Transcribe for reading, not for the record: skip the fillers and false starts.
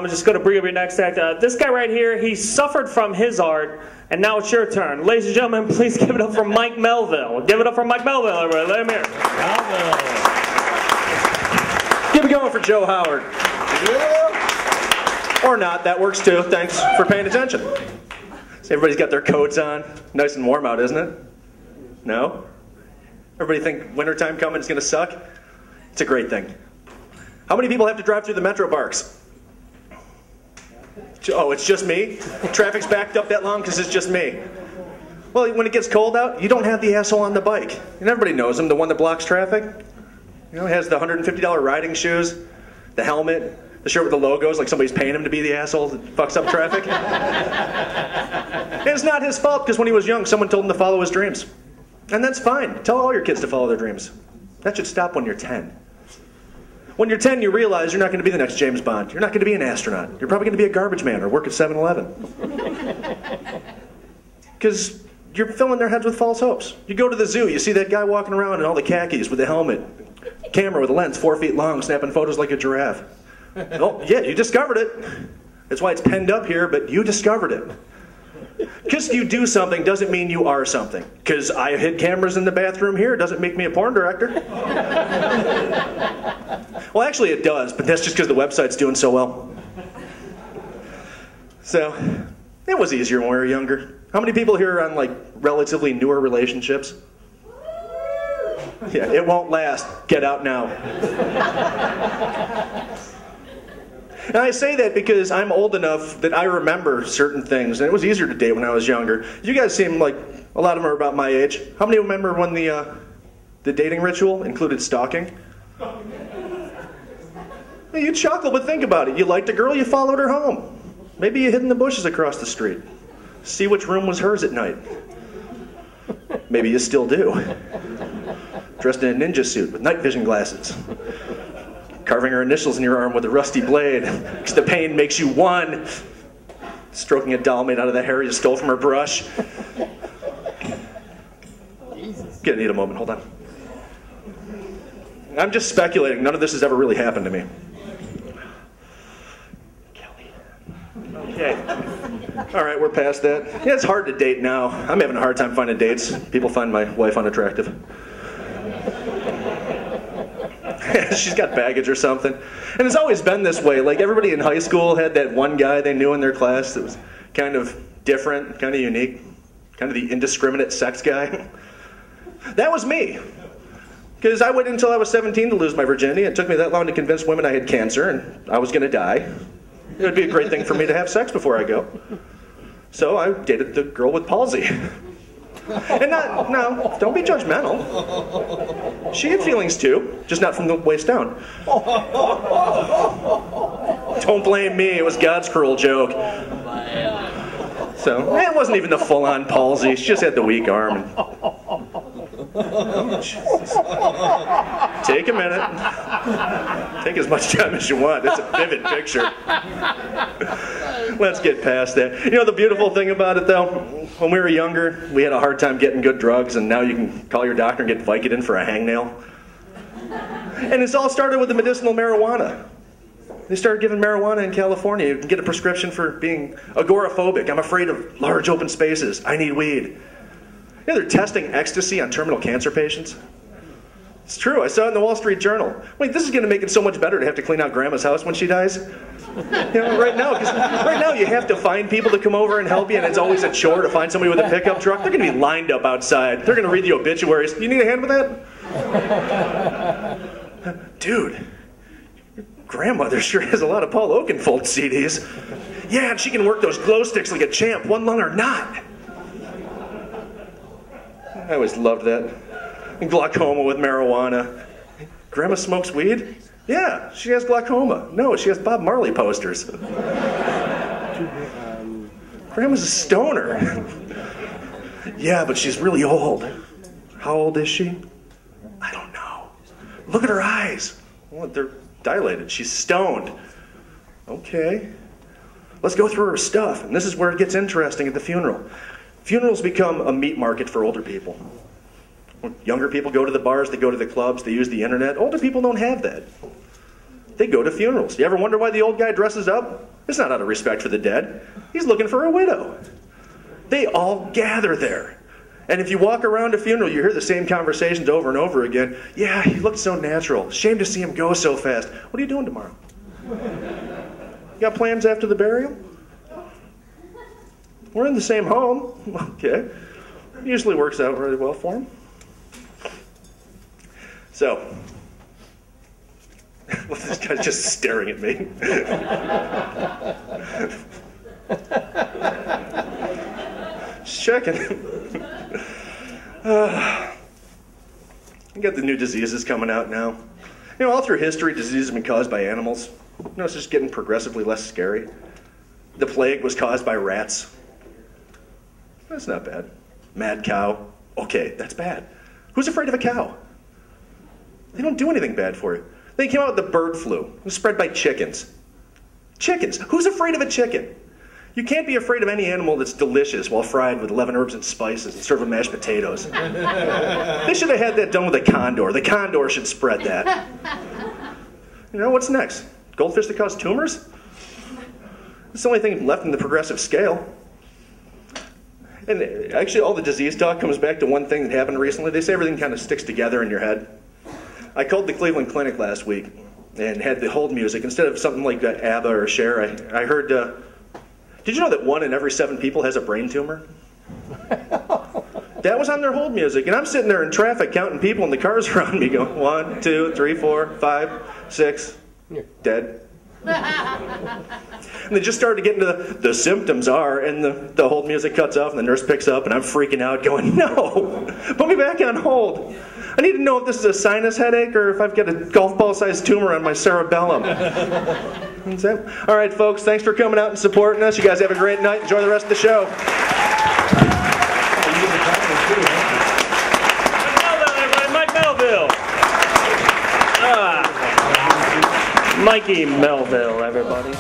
I'm just going to bring up your next act. This guy right here, he suffered from his art, and now it's your turn. Ladies and gentlemen, please give it up for Mike Melville. Give it up for Mike Melville, everybody. Let him hear. Melville. Keep it going for Joe Howard. Yeah. Or not, that works too. Thanks for paying attention. See, everybody's got their coats on. Nice and warm out, isn't it? No? Everybody think wintertime coming is going to suck? It's a great thing. How many people have to drive through the Metro Parks? Oh, it's just me? Traffic's backed up that long because it's just me. Well, when it gets cold out, you don't have the asshole on the bike. And everybody knows him, the one that blocks traffic. You know, he has the $150 riding shoes, the helmet, the shirt with the logos, like somebody's paying him to be the asshole that fucks up traffic. And it's not his fault, because when he was young, someone told him to follow his dreams. And that's fine. Tell all your kids to follow their dreams. That should stop when you're 10. When you're 10, you realize you're not going to be the next James Bond. You're not going to be an astronaut. You're probably going to be a garbage man or work at 7-Eleven. Because you're filling their heads with false hopes. You go to the zoo, you see that guy walking around in all the khakis with the helmet, camera with a lens 4 feet long, snapping photos like a giraffe. Oh, yeah, you discovered it. That's why it's penned up here, but you discovered it. Just you do something doesn't mean you are something. Because I hid cameras in the bathroom here doesn't make me a porn director. Well, actually it does, but that's just because the website's doing so well. So, it was easier when we were younger. How many people here are on, like, relatively newer relationships? Yeah, it won't last. Get out now. And I say that because I'm old enough that I remember certain things, and it was easier to date when I was younger. You guys seem like a lot of them are about my age. How many remember when the dating ritual included stalking? You chuckle, but think about it. You liked a girl, you followed her home. Maybe you hid in the bushes across the street. See which room was hers at night. Maybe you still do. Dressed in a ninja suit with night vision glasses. Carving her initials in your arm with a rusty blade, because the pain makes you one. Stroking a doll made out of the hair you stole from her brush. Gonna need a moment, hold on. I'm just speculating, none of this has ever really happened to me. Kelly. Okay. Alright, we're past that. Yeah, it's hard to date now. I'm having a hard time finding dates. People find my wife unattractive. She's got baggage or something. And it's always been this way. Like, everybody in high school had that one guy they knew in their class that was kind of different, kind of unique, kind of the indiscriminate sex guy. That was me. Because I waited until I was 17 to lose my virginity. It took me that long to convince women I had cancer and I was going to die. It would be a great thing for me to have sex before I go. So I dated the girl with palsy. And no, don't be judgmental. She had feelings too, just not from the waist down. Don't blame me, it was God's cruel joke. So, it wasn't even the full-on palsy, she just had the weak arm. Oh, take a minute. Take as much time as you want. It's a vivid picture. Let's get past that. You know the beautiful thing about it, though? When we were younger, we had a hard time getting good drugs, and now you can call your doctor and get Vicodin for a hangnail. And it's all started with the medicinal marijuana. They started giving marijuana in California. You can get a prescription for being agoraphobic. I'm afraid of large open spaces. I need weed. You know, they're testing ecstasy on terminal cancer patients. It's true, I saw it in the Wall Street Journal. Wait, this is going to make it so much better to have to clean out Grandma's house when she dies. You know, right now you have to find people to come over and help you, and it's always a chore to find somebody with a pickup truck. They're going to be lined up outside. They're going to read the obituaries. You need a hand with that? Dude, your grandmother sure has a lot of Paul Oakenfold CDs. Yeah, and she can work those glow sticks like a champ, one lung or not. I always loved that. Glaucoma with marijuana. Grandma smokes weed? Yeah, she has glaucoma. No, she has Bob Marley posters. Grandma's a stoner. Yeah, but she's really old. How old is she? I don't know. Look at her eyes. Well, they're dilated. She's stoned. Okay. Let's go through her stuff. And this is where it gets interesting at the funeral. Funerals become a meat market for older people. Younger people go to the bars, they go to the clubs, they use the internet. Older people don't have that. They go to funerals. You ever wonder why the old guy dresses up? It's not out of respect for the dead. He's looking for a widow. They all gather there. And if you walk around a funeral, you hear the same conversations over and over again. Yeah, he looked so natural. Shame to see him go so fast. What are you doing tomorrow? You got plans after the burial? We're in the same home. Okay. Usually works out really well for him. So, well, this guy's just staring at me. Just checking. You got the new diseases coming out now. You know, all through history, diseases have been caused by animals. You know, it's just getting progressively less scary. The plague was caused by rats. That's not bad. Mad cow. Okay, that's bad. Who's afraid of a cow? They don't do anything bad for you. They came out with the bird flu. It was spread by chickens. Chickens. Who's afraid of a chicken? You can't be afraid of any animal that's delicious while fried with 11 herbs and spices and served with mashed potatoes. They should have had that done with a condor. The condor should spread that. You know, what's next? Goldfish that cause tumors? It's the only thing left in the progressive scale. And actually, all the disease talk comes back to one thing that happened recently. They say everything kind of sticks together in your head. I called the Cleveland Clinic last week and had the hold music. Instead of something like ABBA or Cher, I heard, did you know that 1 in every 7 people has a brain tumor? That was on their hold music. And I'm sitting there in traffic counting people in the cars around me going, 1, 2, 3, 4, 5, 6, dead. And they just started to get into the symptoms are, and the hold music cuts off and the nurse picks up and I'm freaking out going, no, put me back on hold. I need to know if this is a sinus headache or if I've got a golf ball-sized tumor on my cerebellum. All right, folks, thanks for coming out and supporting us. You guys have a great night. Enjoy the rest of the show. Mike Melville. Mikey Melville, everybody.